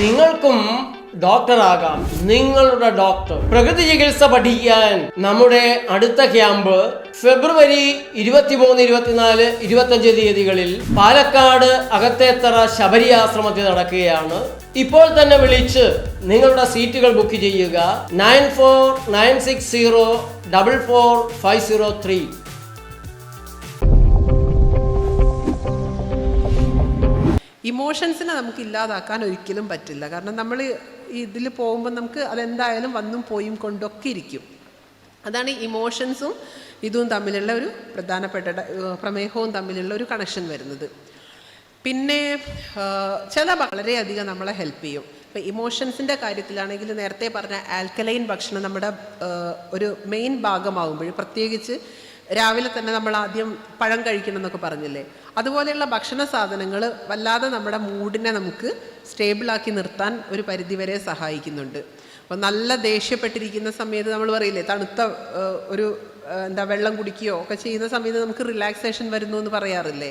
നിങ്ങൾക്കും ഡോക്ടറാകാം. നിങ്ങളുടെ ഡോക്ടർ. പ്രകൃതി ചികിത്സ പഠിക്കാൻ നമ്മുടെ അടുത്ത ക്യാമ്പ് ഫെബ്രുവരി 23, 24, 25 തീയതികളിൽ പാലക്കാട് അകത്തേത്തറ ശബരി ആശ്രമത്തിൽ നടക്കുകയാണ്. ഇപ്പോൾ തന്നെ വിളിച്ച് നിങ്ങളുടെ സീറ്റുകൾ ബുക്ക് ചെയ്യുക. 9496044503. ഇമോഷൻസിനെ നമുക്ക് ഇല്ലാതാക്കാൻ ഒരിക്കലും പറ്റില്ല. കാരണം നമ്മൾ ഇതിൽ പോകുമ്പോൾ നമുക്ക് അതെന്തായാലും വന്നും പോയും കൊണ്ടൊക്കെ ഇരിക്കും. അതാണ് ഇമോഷൻസും ഇതും തമ്മിലുള്ള ഒരു പ്രധാനപ്പെട്ട പ്രമേഹവും തമ്മിലുള്ള ഒരു കണക്ഷൻ വരുന്നത്. പിന്നെ ചില വളരെയധികം നമ്മളെ ഹെൽപ്പ് ചെയ്യും. ഇപ്പം ഇമോഷൻസിൻ്റെ കാര്യത്തിലാണെങ്കിൽ നേരത്തെ പറഞ്ഞ ആൽക്കലൈൻ ഭക്ഷണം നമ്മുടെ ഒരു മെയിൻ ഭാഗമാകുമ്പോൾ, പ്രത്യേകിച്ച് രാവിലെ തന്നെ നമ്മൾ ആദ്യം പഴം കഴിക്കണം എന്നൊക്കെ പറഞ്ഞില്ലേ, അതുപോലെയുള്ള ഭക്ഷണ സാധനങ്ങൾ വല്ലാതെ നമ്മുടെ മൂഡിനെ നമുക്ക് സ്റ്റേബിളാക്കി നിർത്താൻ ഒരു പരിധിവരെ സഹായിക്കുന്നുണ്ട്. അപ്പോൾ നല്ല ദേഷ്യപ്പെട്ടിരിക്കുന്ന സമയത്ത് നമ്മൾ പറയില്ലേ, തണുത്ത ഒരു വെള്ളം കുടിക്കുകയോ ഒക്കെ ചെയ്യുന്ന സമയത്ത് നമുക്ക് റിലാക്സേഷൻ വരുന്നു എന്ന് പറയാറില്ലേ.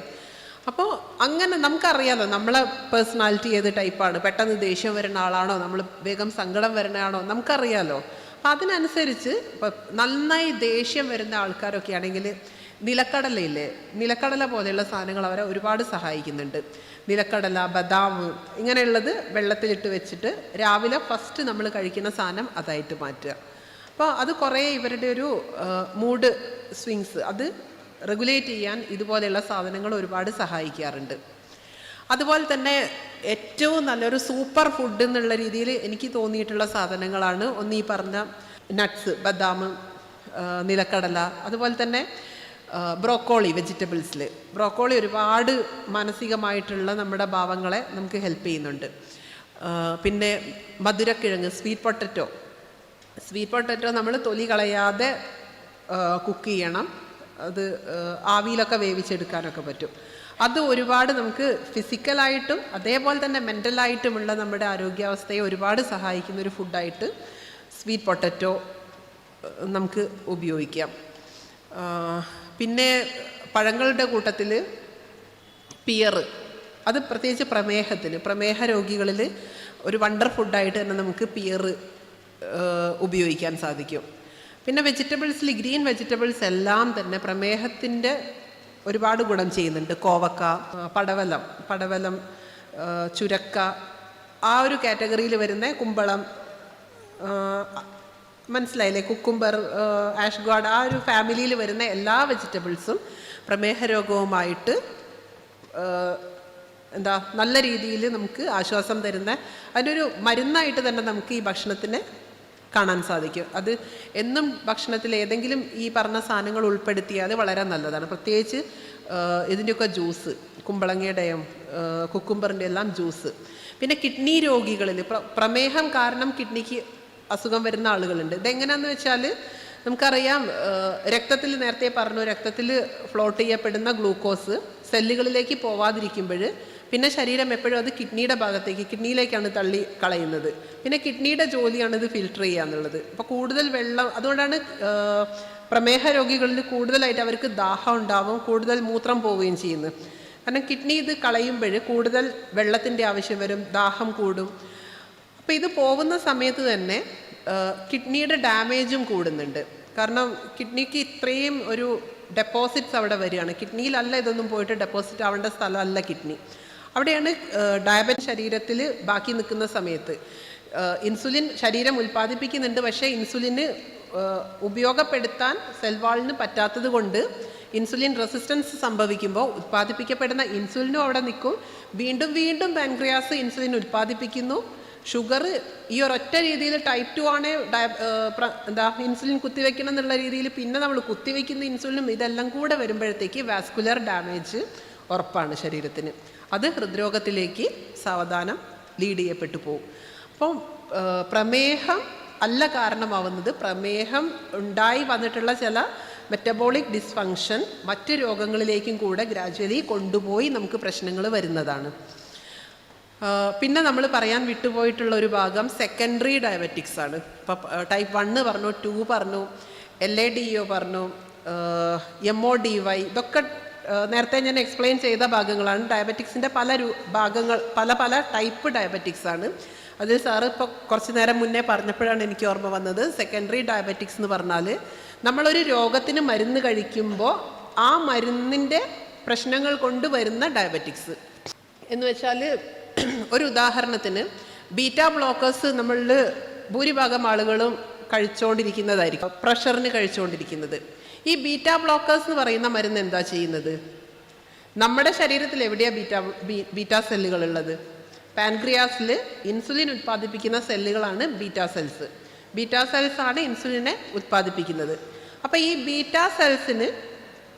അപ്പോൾ അങ്ങനെ നമുക്കറിയാലോ നമ്മളെ പേഴ്സണാലിറ്റി ഏത് ടൈപ്പാണ്. പെട്ടെന്ന് ദേഷ്യം വരുന്ന ആളാണോ, നമ്മൾ വേഗം സങ്കടം വരുന്നതാണോ നമുക്കറിയാലോ. അപ്പം അതിനനുസരിച്ച് ഇപ്പം നന്നായി ദേഷ്യം വരുന്ന ആൾക്കാരൊക്കെ ആണെങ്കിൽ നിലക്കടലയില്ലേ, നിലക്കടല പോലെയുള്ള സാധനങ്ങൾ അവരെ ഒരുപാട് സഹായിക്കുന്നുണ്ട്. നിലക്കടല, ബദാം ഇങ്ങനെയുള്ളത് വെള്ളത്തിലിട്ട് വെച്ചിട്ട് രാവിലെ ഫസ്റ്റ് നമ്മൾ കഴിക്കുന്ന സാധനം അതായിട്ട് മാറ്റുക. അപ്പോൾ അത് കുറേ ഇവരുടെ ഒരു മൂഡ് സ്വിങ്സ് അത് റെഗുലേറ്റ് ചെയ്യാൻ ഇതുപോലെയുള്ള സാധനങ്ങൾ ഒരുപാട് സഹായിക്കാറുണ്ട്. അതുപോലെ തന്നെ ഏറ്റവും നല്ലൊരു സൂപ്പർ ഫുഡ് എന്നുള്ള രീതിയിൽ എനിക്ക് തോന്നിയിട്ടുള്ള സാധനങ്ങളാണ് ഒന്ന് ഈ പറഞ്ഞ നട്ട്സ്, ബദാം, നിലക്കടല, അതുപോലെ തന്നെ ബ്രോക്കോളി. വെജിറ്റബിൾസിൽ ബ്രോക്കോളി ഒരുപാട് മാനസികമായിട്ടുള്ള നമ്മുടെ ഭാവങ്ങളെ നമുക്ക് ഹെൽപ്പ് ചെയ്യുന്നുണ്ട്. പിന്നെ മധുരക്കിഴങ്ങ്, സ്വീറ്റ് പൊട്ടറ്റോ നമ്മൾ തൊലി കളയാതെ കുക്ക് ചെയ്യണം. അത് ആവിയിലൊക്കെ വേവിച്ചെടുക്കാനൊക്കെ പറ്റും. അത് ഒരുപാട് നമുക്ക് ഫിസിക്കലായിട്ടും അതേപോലെ തന്നെ മെൻ്റലായിട്ടുമുള്ള നമ്മുടെ ആരോഗ്യാവസ്ഥയെ ഒരുപാട് സഹായിക്കുന്ന ഒരു ഫുഡായിട്ട് സ്വീറ്റ് പൊട്ടറ്റോ നമുക്ക് ഉപയോഗിക്കാം. പിന്നെ പഴങ്ങളുടെ കൂട്ടത്തിൽ പിയർ, അത് പ്രത്യേകിച്ച് പ്രമേഹ രോഗികളിൽ ഒരു വണ്ടർ ഫുഡായിട്ട് തന്നെ നമുക്ക് പിയർ ഉപയോഗിക്കാൻ സാധിക്കും. പിന്നെ വെജിറ്റബിൾസിൽ ഗ്രീൻ വെജിറ്റബിൾസ് എല്ലാം തന്നെ പ്രമേഹത്തിൻ്റെ ഒരുപാട് ഗുണം ചെയ്യുന്നുണ്ട്. കോവക്ക, പടവലം, ചുരക്ക, ആ ഒരു കാറ്റഗറിയിൽ വരുന്ന കുമ്പളം, മനസ്സിലായില്ലേ, കുക്കുംബർ, ആഷ്ഗാർഡ്, ആ ഒരു ഫാമിലിയിൽ വരുന്ന എല്ലാ വെജിറ്റബിൾസും പ്രമേഹ രോഗവുമായിട്ട് നല്ല രീതിയിൽ നമുക്ക് ആശ്വാസം തരുന്ന അതിനൊരു മരുന്നായിട്ട് തന്നെ നമുക്ക് ഈ ഭക്ഷണത്തിനെ കാണാൻ സാധിക്കും. അത് എന്നും ഭക്ഷണത്തിൽ ഏതെങ്കിലും ഈ പറഞ്ഞ സാധനങ്ങൾ ഉൾപ്പെടുത്തിയാൽ വളരെ നല്ലതാണ്. പ്രത്യേകിച്ച് ഇതിൻ്റെയൊക്കെ ജ്യൂസ്, കുമ്പളങ്ങയുടെയും കുക്കുംബറിൻ്റെ എല്ലാം ജ്യൂസ്. പിന്നെ കിഡ്നി രോഗികളിൽ പ്രമേഹം കാരണം കിഡ്നിക്ക് അസുഖം വരുന്ന ആളുകളുണ്ട്. ഇതെങ്ങനെയാണെന്ന് വെച്ചാൽ നമുക്കറിയാം, രക്തത്തിൽ നേരത്തെ പറഞ്ഞു, രക്തത്തിൽ ഫ്ലോട്ട് ചെയ്യപ്പെടുന്ന ഗ്ലൂക്കോസ് സെല്ലുകളിലേക്ക് പോവാതിരിക്കുമ്പോൾ പിന്നെ ശരീരം എപ്പോഴും അത് കിഡ്നിയുടെ കിഡ്നിയിലേക്കാണ് തള്ളി കളയുന്നത്. പിന്നെ കിഡ്നിയുടെ ജോലിയാണ് ഇത് ഫിൽട്ടർ ചെയ്യുക എന്നുള്ളത്. അപ്പോൾ കൂടുതൽ വെള്ളം, അതുകൊണ്ടാണ് പ്രമേഹ രോഗികളിൽ കൂടുതലായിട്ട് അവർക്ക് ദാഹം ഉണ്ടാവും, കൂടുതൽ മൂത്രം പോവുകയും ചെയ്യുന്നത്. കാരണം കിഡ്നി ഇത് കളയുമ്പോൾ കൂടുതൽ വെള്ളത്തിൻ്റെ ആവശ്യം വരും, ദാഹം കൂടും. അപ്പോൾ ഇത് പോകുന്ന സമയത്ത് തന്നെ കിഡ്നിയുടെ ഡാമേജും കൂടുന്നുണ്ട്. കാരണം കിഡ്നിക്ക് ഇത്രയും ഒരു ഡെപ്പോസിറ്റ്സ് അവിടെ വരികയാണ്. കിഡ്നിയിലല്ല ഇതൊന്നും പോയിട്ട് ഡെപ്പോസിറ്റ് ആവേണ്ട സ്ഥലമല്ല കിഡ്നി. അവിടെയാണ് ഡയബറ്റിസ് ശരീരത്തിൽ ബാക്കി നിൽക്കുന്ന സമയത്ത് ഇൻസുലിൻ ശരീരം ഉൽപ്പാദിപ്പിക്കുന്നുണ്ട്. പക്ഷേ ഇൻസുലിന് ഉപയോഗപ്പെടുത്താൻ സെൽവാളിന് പറ്റാത്തത് കൊണ്ട് ഇൻസുലിൻ റെസിസ്റ്റൻസ് സംഭവിക്കുമ്പോൾ ഉൽപ്പാദിപ്പിക്കപ്പെടുന്ന ഇൻസുലിനും അവിടെ നിൽക്കും. വീണ്ടും പാൻക്രിയാസ് ഇൻസുലിൻ ഉൽപ്പാദിപ്പിക്കുന്നു. ഷുഗർ ഈ ഒരൊറ്റ രീതിയിൽ ടൈപ്പ് 2 ആണ് ഇൻസുലിൻ കുത്തിവെക്കണം എന്നുള്ള രീതിയിൽ പിന്നെ നമ്മൾ കുത്തിവെക്കുന്ന ഇൻസുലിനും ഇതെല്ലാം കൂടെ വരുമ്പോഴത്തേക്ക് വാസ്കുലർ ഡാമേജ് ഉറപ്പാണ് ശരീരത്തിന്. അത് ഹൃദ്രോഗത്തിലേക്ക് സാവധാനം ലീഡ് ചെയ്യപ്പെട്ടു പോകും. അപ്പം പ്രമേഹം അല്ല കാരണമാവുന്നത്, പ്രമേഹം ഉണ്ടായി വന്നിട്ടുള്ള ചില മെറ്റബോളിക് ഡിസ്ഫങ്ഷൻ മറ്റ് രോഗങ്ങളിലേക്കും കൂടെ ഗ്രാജ്വലി കൊണ്ടുപോയി നമുക്ക് പ്രശ്നങ്ങൾ വരുന്നതാണ്. പിന്നെ നമ്മൾ പറയാൻ വിട്ടുപോയിട്ടുള്ള ഒരു ഭാഗം സെക്കൻഡറി ഡയബറ്റിക്സ് ആണ്. ഇപ്പം ടൈപ്പ് 1 പറഞ്ഞു, 2 പറഞ്ഞു, LADO പറഞ്ഞു, MODY, ഇതൊക്കെ നേരത്തെ ഞാൻ എക്സ്പ്ലെയിൻ ചെയ്ത ഭാഗങ്ങളാണ്. ഡയബറ്റിക്സിൻ്റെ ഭാഗങ്ങൾ, പല ടൈപ്പ് ഡയബറ്റിക്സ് ആണ്. അതിൽ സാറ് ഇപ്പോൾ കുറച്ച് നേരം മുന്നേ പറഞ്ഞപ്പോഴാണ് എനിക്ക് ഓർമ്മ വന്നത്, സെക്കൻഡറി ഡയബറ്റിക്സ് എന്ന് പറഞ്ഞാൽ നമ്മളൊരു രോഗത്തിന് മരുന്ന് കഴിക്കുമ്പോൾ ആ മരുന്നിൻ്റെ പ്രശ്നങ്ങൾ കൊണ്ട് വരുന്ന ഡയബറ്റിക്സ് എന്ന് വെച്ചാൽ, ഒരു ഉദാഹരണത്തിന് ബീറ്റാ ബ്ലോക്കേഴ്സ് നമ്മളിൽ ഭൂരിഭാഗം ആളുകളും കഴിച്ചുകൊണ്ടിരിക്കുന്നതായിരിക്കും, പ്രഷറിന് കഴിച്ചുകൊണ്ടിരിക്കുന്നത്. ഈ ബീറ്റാ ബ്ലോക്കേഴ്സ് എന്ന് പറയുന്ന മരുന്ന് എന്താ ചെയ്യുന്നത്? നമ്മുടെ ശരീരത്തിൽ എവിടെയാണ് ബീറ്റാ സെല്ലുകൾ ഉള്ളത്? പാൻക്രിയാസിൽ ഇൻസുലിൻ ഉത്പാദിപ്പിക്കുന്ന സെല്ലുകളാണ് ബീറ്റാ സെൽസ്. ബീറ്റാ സെൽസ് ആണ് ഇൻസുലിനെ ഉത്പാദിപ്പിക്കുന്നത്. അപ്പോൾ ഈ ബീറ്റാ സെൽസിന്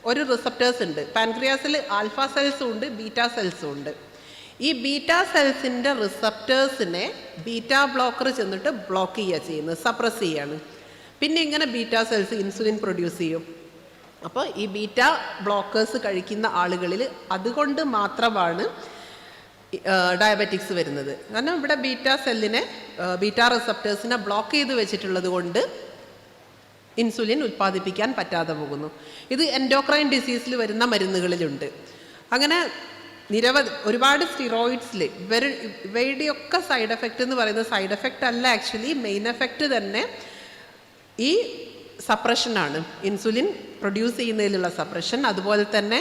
ഒരു റിസപ്റ്റേഴ്സ് ഉണ്ട്. പാൻക്രിയാസിൽ ആൽഫ സെൽസും ഉണ്ട്, ബീറ്റാ സെൽസും ഉണ്ട്. ഈ ബീറ്റാ സെൽസിൻ്റെ റിസപ്റ്റേഴ്സിനെ ബീറ്റാ ബ്ലോക്കർ ചെന്നിട്ട് ബ്ലോക്ക് ചെയ്യുന്നത്, സപ്രസ് ചെയ്യാണ്. പിന്നെ ഇങ്ങനെ ബീറ്റാ സെൽസ് ഇൻസുലിൻ പ്രൊഡ്യൂസ് ചെയ്യും. അപ്പോൾ ഈ ബീറ്റാ ബ്ലോക്കേഴ്സ് കഴിക്കുന്ന ആളുകളിൽ അതുകൊണ്ട് മാത്രമാണ് ഡയബറ്റിക്സ് വരുന്നത്. കാരണം ഇവിടെ ബീറ്റാ റിസപ്റ്റേഴ്സിനെ ബ്ലോക്ക് ചെയ്ത് വെച്ചിട്ടുള്ളത് കൊണ്ട് ഇൻസുലിൻ ഉത്പാദിപ്പിക്കാൻ പറ്റാതെ പോകുന്നു. ഇത് എൻഡോക്രൈൻ ഡിസീസിൽ വരുന്ന മരുന്നുകളിലുണ്ട്. അങ്ങനെ ഒരുപാട് സ്റ്റിറോയിഡ്സിൽ ഇവയുടെയൊക്കെ സൈഡ് എഫക്റ്റ് എന്ന് പറയുന്നത്, സൈഡ് എഫക്റ്റ് അല്ല ആക്ച്വലി, മെയിൻ എഫക്റ്റ് തന്നെ ഈ സപ്രഷനാണ്. ഇൻസുലിൻ പ്രൊഡ്യൂസ് ചെയ്യുന്നതിലുള്ള സപ്രഷൻ, അതുപോലെ തന്നെ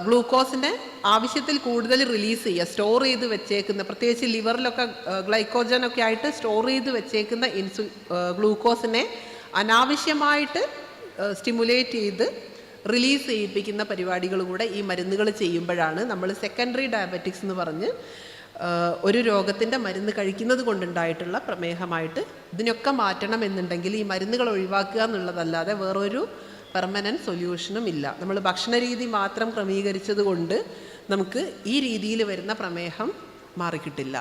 ഗ്ലൂക്കോസിനെ ആവശ്യത്തിൽ കൂടുതൽ റിലീസ് ചെയ്യുക, സ്റ്റോർ ചെയ്ത് വെച്ചേക്കുന്ന, പ്രത്യേകിച്ച് ലിവറിലൊക്കെ ഗ്ലൈക്കോജനൊക്കെ ആയിട്ട് സ്റ്റോർ ചെയ്ത് വെച്ചേക്കുന്ന ഗ്ലൂക്കോസിനെ അനാവശ്യമായിട്ട് സ്റ്റിമുലേറ്റ് ചെയ്ത് റിലീസ് ചെയ്യിപ്പിക്കുന്ന പരിപാടികൾ കൂടെ ഈ മരുന്നുകൾ ചെയ്യുമ്പോഴാണ് നമ്മൾ സെക്കൻഡറി ഡയബറ്റിക്സ് എന്ന് പറഞ്ഞ് ഒരു രോഗത്തിൻ്റെ മരുന്ന് കഴിക്കുന്നത് കൊണ്ടുണ്ടായിട്ടുള്ള പ്രമേഹമായിട്ട്. ഇതിനൊക്കെ മാറ്റണം എന്നുണ്ടെങ്കിൽ ഈ മരുന്നുകൾ ഒഴിവാക്കുക എന്നുള്ളതല്ലാതെ വേറൊരു പെർമനൻറ്റ് സൊല്യൂഷനും ഇല്ല. നമ്മൾ ഭക്ഷണരീതി മാത്രം ക്രമീകരിച്ചത് കൊണ്ട് നമുക്ക് ഈ രീതിയിൽ വരുന്ന പ്രമേഹം മാറിക്കിട്ടില്ല.